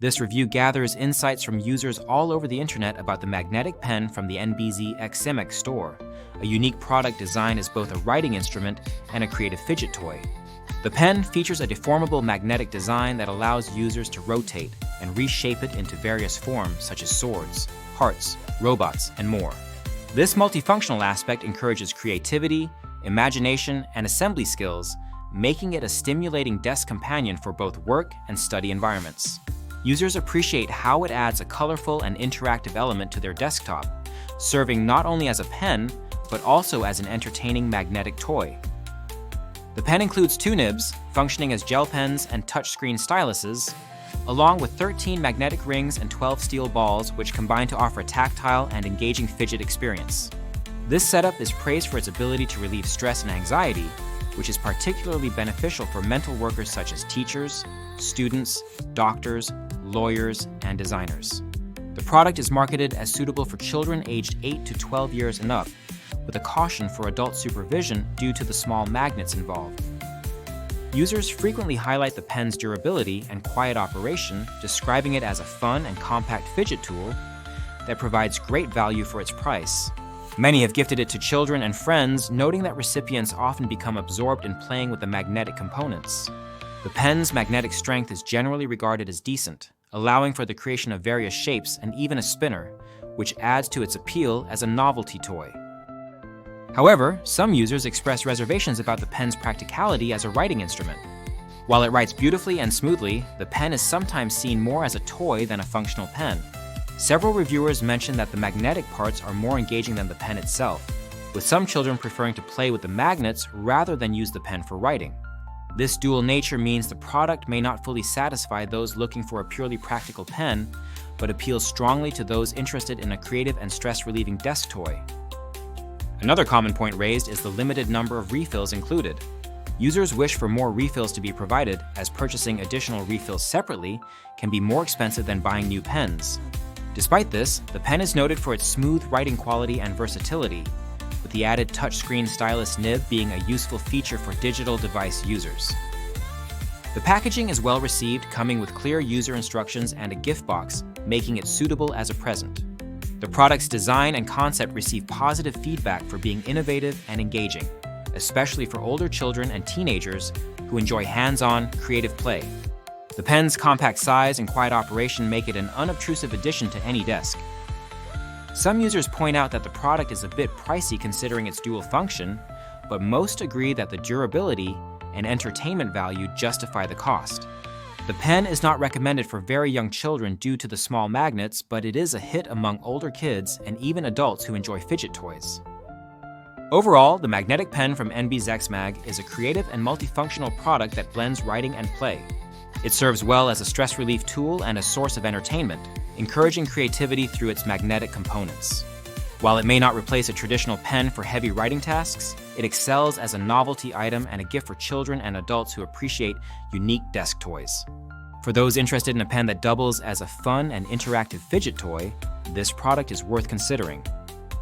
This review gathers insights from users all over the internet about the Magnetic Pen from the NBZ XMX store, a unique product designed as both a writing instrument and a creative fidget toy. The pen features a deformable magnetic design that allows users to rotate and reshape it into various forms such as swords, hearts, robots, and more. This multifunctional aspect encourages creativity, imagination, and assembly skills, making it a stimulating desk companion for both work and study environments. Users appreciate how it adds a colorful and interactive element to their desktop, serving not only as a pen, but also as an entertaining magnetic toy. The pen includes 2 nibs, functioning as gel pens and touchscreen styluses, along with 13 magnetic rings and 12 steel balls, which combine to offer a tactile and engaging fidget experience. This setup is praised for its ability to relieve stress and anxiety, which is particularly beneficial for mental workers such as teachers, students, doctors, lawyers, and designers. The product is marketed as suitable for children aged 8 to 12 years and up, with a caution for adult supervision due to the small magnets involved. Users frequently highlight the pen's durability and quiet operation, describing it as a fun and compact fidget tool that provides great value for its price. Many have gifted it to children and friends, noting that recipients often become absorbed in playing with the magnetic components. The pen's magnetic strength is generally regarded as decent, allowing for the creation of various shapes and even a spinner, which adds to its appeal as a novelty toy. However, some users express reservations about the pen's practicality as a writing instrument. While it writes beautifully and smoothly, the pen is sometimes seen more as a toy than a functional pen. Several reviewers mention that the magnetic parts are more engaging than the pen itself, with some children preferring to play with the magnets rather than use the pen for writing. This dual nature means the product may not fully satisfy those looking for a purely practical pen, but appeals strongly to those interested in a creative and stress-relieving desk toy. Another common point raised is the limited number of refills included. Users wish for more refills to be provided, as purchasing additional refills separately can be more expensive than buying new pens. Despite this, the pen is noted for its smooth writing quality and versatility, with the added touchscreen stylus nib being a useful feature for digital device users. The packaging is well received, coming with clear user instructions and a gift box, making it suitable as a present. The product's design and concept receive positive feedback for being innovative and engaging, especially for older children and teenagers who enjoy hands-on, creative play. The pen's compact size and quiet operation make it an unobtrusive addition to any desk. Some users point out that the product is a bit pricey considering its dual function, but most agree that the durability and entertainment value justify the cost. The pen is not recommended for very young children due to the small magnets, but it is a hit among older kids and even adults who enjoy fidget toys. Overall, the Magnetic Pen from NB's XMag is a creative and multifunctional product that blends writing and play. It serves well as a stress relief tool and a source of entertainment, encouraging creativity through its magnetic components. While it may not replace a traditional pen for heavy writing tasks, it excels as a novelty item and a gift for children and adults who appreciate unique desk toys. For those interested in a pen that doubles as a fun and interactive fidget toy, this product is worth considering.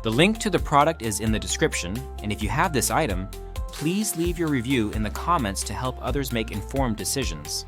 The link to the product is in the description, and if you have this item, please leave your review in the comments to help others make informed decisions.